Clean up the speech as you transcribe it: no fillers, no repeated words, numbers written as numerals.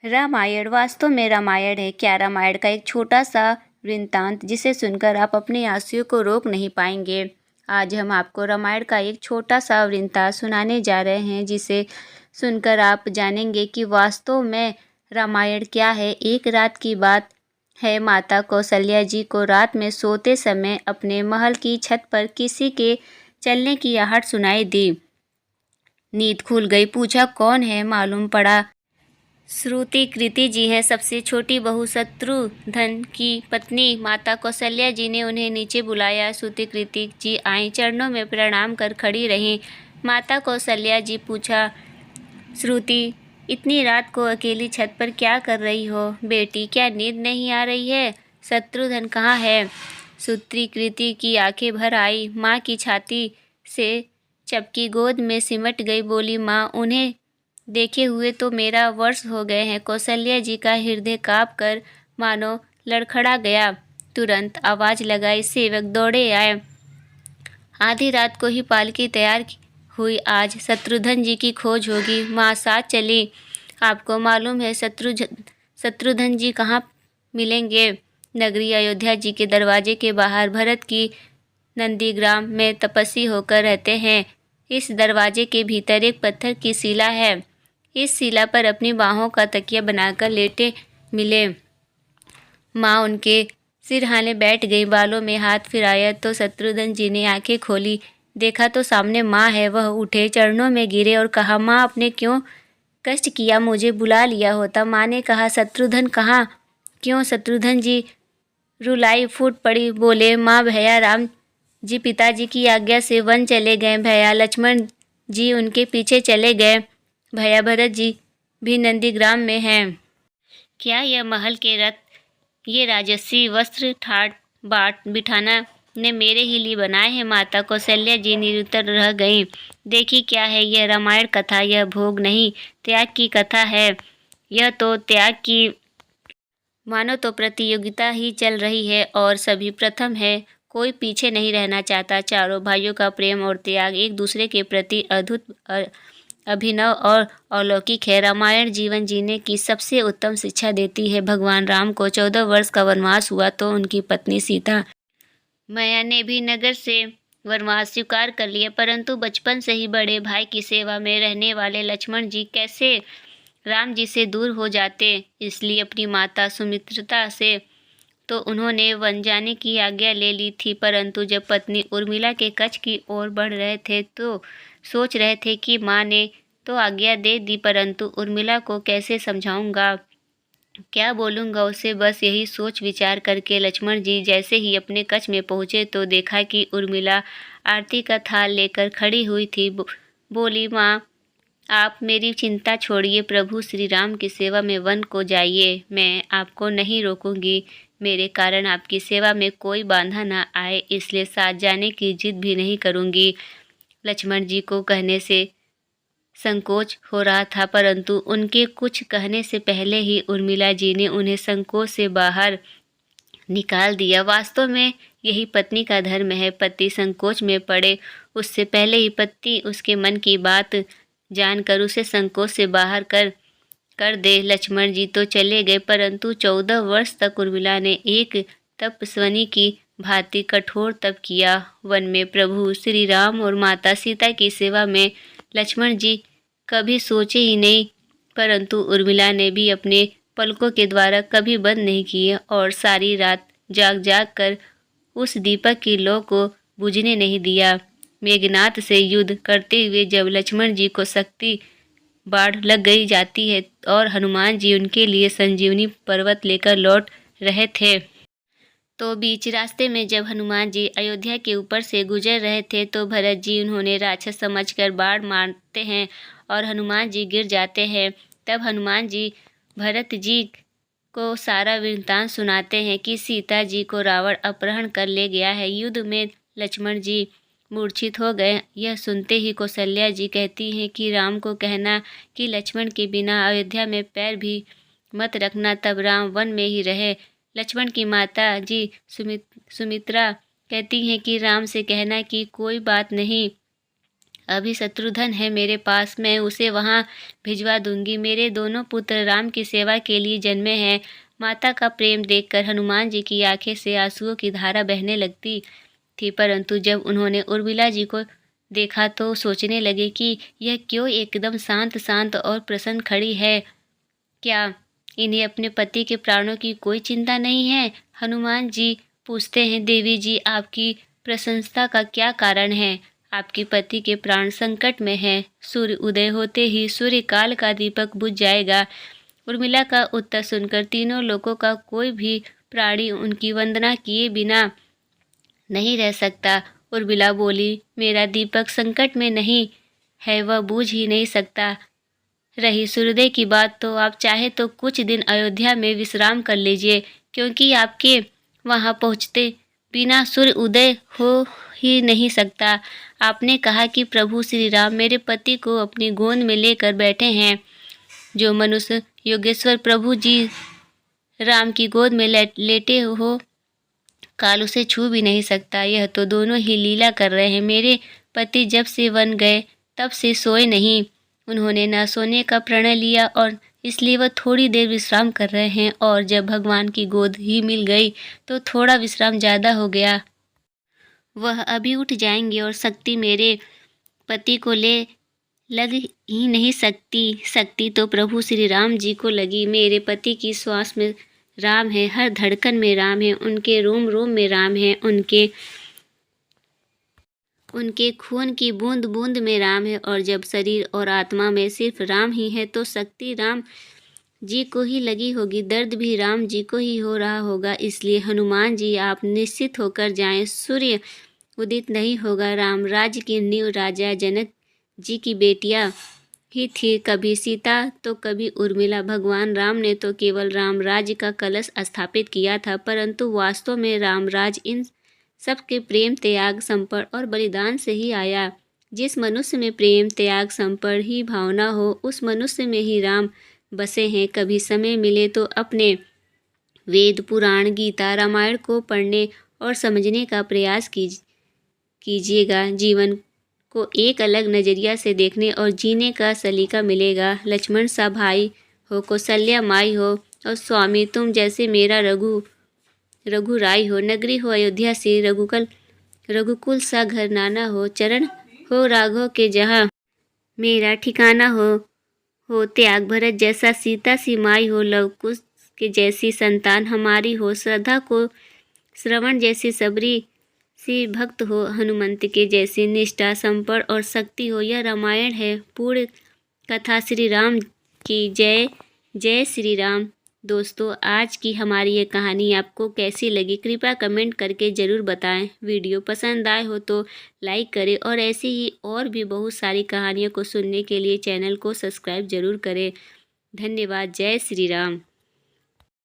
रामायण वास्तव में रामायण है क्या? रामायण का एक छोटा सा वृत्तांत जिसे सुनकर आप अपने आंसुओं को रोक नहीं पाएंगे। आज हम आपको रामायण का एक छोटा सा वृत्तांत सुनाने जा रहे हैं जिसे सुनकर आप जानेंगे कि वास्तव में रामायण क्या है। एक रात की बात है, माता कौशल्या जी को रात में सोते समय अपने महल की छत पर किसी के चलने की आहट सुनाई दी। नींद खुल गई, पूछा कौन है? मालूम पड़ा श्रुति कृति जी है, सबसे छोटी बहू शत्रुघ्न की पत्नी। माता कौशल्या जी ने उन्हें नीचे बुलाया। श्रुति कृति जी आई, चरणों में प्रणाम कर खड़ी रहीं। माता कौशल्या जी पूछा, श्रुति इतनी रात को अकेली छत पर क्या कर रही हो? बेटी क्या नींद नहीं आ रही है? शत्रुघ्न कहाँ है? श्रुति कृति की आंखें भर आई, माँ की छाती से चपकी, गोद में सिमट गई, बोली माँ उन्हें देखे हुए तो मेरा वर्ष हो गए हैं। कौशल्या जी का हृदय काँप कर मानो लड़खड़ा गया। तुरंत आवाज लगाई, सेवक दौड़े आए। आधी रात को ही पालकी तैयार हुई, आज शत्रुघ्न जी की खोज होगी। माँ साथ चली। आपको मालूम है शत्रुघ्न जी कहाँ मिलेंगे? नगरी अयोध्या जी के दरवाजे के बाहर भरत की नंदीग्राम में तपस्वी होकर रहते हैं। इस दरवाजे के भीतर एक पत्थर की शिला है। इस शिला पर अपनी बाहों का तकिया बनाकर लेटे मिले। माँ उनके सिरहाने बैठ गई, बालों में हाथ फिराया तो शत्रुघ्न जी ने आंखें खोली। देखा तो सामने माँ है। वह उठे, चरणों में गिरे और कहा, माँ आपने क्यों कष्ट किया? मुझे बुला लिया होता। माँ ने कहा, शत्रुघ्न कहाँ? क्यों? शत्रुघ्न जी रुलाई फूट पड़ी, बोले, माँ भैया राम जी पिताजी की आज्ञा से वन चले गए। भैया लक्ष्मण जी उनके पीछे चले गए। भैया भरत जी भी नंदीग्राम में हैं। क्या यह महल के रथ, ये राजसी वस्त्र, ठाट बाट बिठाना ने मेरे ही लिए बनाए हैं? माता कौशल्या जी निरुत्तर रह गईं। देखी क्या है यह रामायण कथा? यह भोग नहीं, त्याग की कथा है। यह तो त्याग की मानो तो प्रतियोगिता ही चल रही है और सभी प्रथम है, कोई पीछे नहीं रहना चाहता। चारों भाइयों का प्रेम और त्याग एक दूसरे के प्रति अद्भुत, अभिनव और अलौकिक है। रामायण जीवन जीने की सबसे उत्तम शिक्षा देती है। भगवान राम को 14 वर्ष का वनवास हुआ तो उनकी पत्नी सीता मैया ने भी नगर से वनवास स्वीकार कर लिया, परंतु बचपन से ही बड़े भाई की सेवा में रहने वाले लक्ष्मण जी कैसे राम जी से दूर हो जाते। इसलिए अपनी माता सुमित्रा से तो उन्होंने वन जाने की आज्ञा ले ली थी, परंतु जब पत्नी उर्मिला के कच्छ की ओर बढ़ रहे थे तो सोच रहे थे कि माँ ने तो आज्ञा दे दी, परंतु उर्मिला को कैसे समझाऊंगा, क्या बोलूँगा उसे? बस यही सोच विचार करके लक्ष्मण जी जैसे ही अपने कच्छ में पहुँचे तो देखा कि उर्मिला आरती का थाल लेकर खड़ी हुई थी। बोली, माँ आप मेरी चिंता छोड़िए, प्रभु श्री राम की सेवा में वन को जाइए, मैं आपको नहीं रोकूंगी। मेरे कारण आपकी सेवा में कोई बाधा ना आए, इसलिए साथ जाने की जिद भी नहीं करूंगी। लक्ष्मण जी को कहने से संकोच हो रहा था, परंतु उनके कुछ कहने से पहले ही उर्मिला जी ने उन्हें संकोच से बाहर निकाल दिया। वास्तव में यही पत्नी का धर्म है। पति संकोच में पड़े उससे पहले ही पति उसके मन की बात जानकर उसे संकोच से बाहर कर दे। लक्ष्मण जी तो चले गए, परंतु 14 वर्ष तक उर्मिला ने एक तपस्विनी की भांति कठोर तप किया। वन में प्रभु श्री राम और माता सीता की सेवा में लक्ष्मण जी कभी सोचे ही नहीं, परंतु उर्मिला ने भी अपने पलकों के द्वारा कभी बंद नहीं किए और सारी रात जाग जाग कर उस दीपक की लौ को बुझने नहीं दिया। मेघनाथ से युद्ध करते हुए जब लक्ष्मण जी को शक्ति बाढ़ लग गई जाती है और हनुमान जी उनके लिए संजीवनी पर्वत लेकर लौट रहे थे, तो बीच रास्ते में जब हनुमान जी अयोध्या के ऊपर से गुजर रहे थे तो भरत जी उन्होंने राक्षस समझकर बाढ़ मारते हैं और हनुमान जी गिर जाते हैं। तब हनुमान जी भरत जी को सारा वृत्तांत सुनाते हैं कि सीता जी को रावण अपहरण कर ले गया है। युद्ध में लक्ष्मण जी मूर्छित हो गए। यह सुनते ही कौशल्या जी कहती हैं कि राम को कहना कि लक्ष्मण के बिना अयोध्या में पैर भी मत रखना, तब राम वन में ही रहे। लक्ष्मण की माता जी सुमित्रा कहती हैं कि राम से कहना कि कोई बात नहीं, अभी शत्रुघ्न है मेरे पास, मैं उसे वहाँ भिजवा दूंगी। मेरे दोनों पुत्र राम की सेवा के लिए जन्मे हैं। माता का प्रेम देखकर हनुमान जी की आंखें से आंसुओं की धारा बहने लगती थी, परंतु जब उन्होंने उर्मिला जी को देखा तो सोचने लगे कि यह क्यों एकदम शांत शांत और प्रसन्न खड़ी है। क्या इन्हें अपने पति के प्राणों की कोई चिंता नहीं है? हनुमान जी पूछते हैं, देवी जी आपकी प्रशंसा का क्या कारण है? आपके पति के प्राण संकट में हैं। सूर्य उदय होते ही सूर्य काल का दीपक बुझ जाएगा। उर्मिला का उत्तर सुनकर तीनों लोगों का कोई भी प्राणी उनकी वंदना किए बिना नहीं रह सकता। उर्मिला बोली, मेरा दीपक संकट में नहीं है, वह बूझ ही नहीं सकता। रही सूर्योदय की बात, तो आप चाहे तो कुछ दिन अयोध्या में विश्राम कर लीजिए, क्योंकि आपके वहां पहुंचते बिना सूर्य उदय हो ही नहीं सकता। आपने कहा कि प्रभु श्री राम मेरे पति को अपनी गोद में लेकर बैठे हैं। जो मनुष्य योगेश्वर प्रभु जी राम की गोद में लेटे हो काल उसे छू भी नहीं सकता। यह तो दोनों ही लीला कर रहे हैं। मेरे पति जब से वन गए तब से सोए नहीं। उन्होंने न सोने का प्रण लिया और इसलिए वह थोड़ी देर विश्राम कर रहे हैं, और जब भगवान की गोद ही मिल गई तो थोड़ा विश्राम ज़्यादा हो गया। वह अभी उठ जाएंगे और शक्ति मेरे पति को ले लग ही नहीं सकती। शक्ति तो प्रभु श्री राम जी को लगी। मेरे पति की श्वास में राम है, हर धड़कन में राम है, उनके रोम रोम में राम है, उनके खून की बूंद बूंद में राम है। और जब शरीर और आत्मा में सिर्फ राम ही है तो शक्ति राम जी को ही लगी होगी, दर्द भी राम जी को ही हो रहा होगा। इसलिए हनुमान जी आप निश्चित होकर जाएं, सूर्य उदित नहीं होगा। राम राज्य की नींव राजा जनक जी की बेटियां ही थी, कभी सीता तो कभी उर्मिला। भगवान राम ने तो केवल राम राज्य का कलश स्थापित किया था, परंतु वास्तव में राम राज इन सबके प्रेम त्याग समर्पण और बलिदान से ही आया। जिस मनुष्य में प्रेम त्याग समर्पण ही भावना हो, उस मनुष्य में ही राम बसे हैं। कभी समय मिले तो अपने वेद पुराण गीता रामायण को पढ़ने और समझने का प्रयास कीजिएगा। जीवन को एक अलग नज़रिया से देखने और जीने का सलीका मिलेगा। लक्ष्मण सा भाई हो, कौशल्या माई हो, और स्वामी तुम जैसे मेरा रघुराई हो। नगरी हो अयोध्या से रघुकुल सा घर नाना हो। चरण हो राघव के जहाँ मेरा ठिकाना हो त्याग भरत जैसा सीता सी माई हो। लव कुश के जैसी संतान हमारी हो। श्रद्धा को श्रवण जैसी सबरी सी भक्त हो। हनुमंत के जैसी निष्ठा समर्पण और शक्ति हो। यह रामायण है पूर्ण कथा। श्री राम की जय। जय श्री राम। दोस्तों, आज की हमारी ये कहानी आपको कैसी लगी कृपया कमेंट करके ज़रूर बताएं। वीडियो पसंद आए हो तो लाइक करें, और ऐसी ही और भी बहुत सारी कहानियों को सुनने के लिए चैनल को सब्सक्राइब ज़रूर करें। धन्यवाद। जय श्री राम।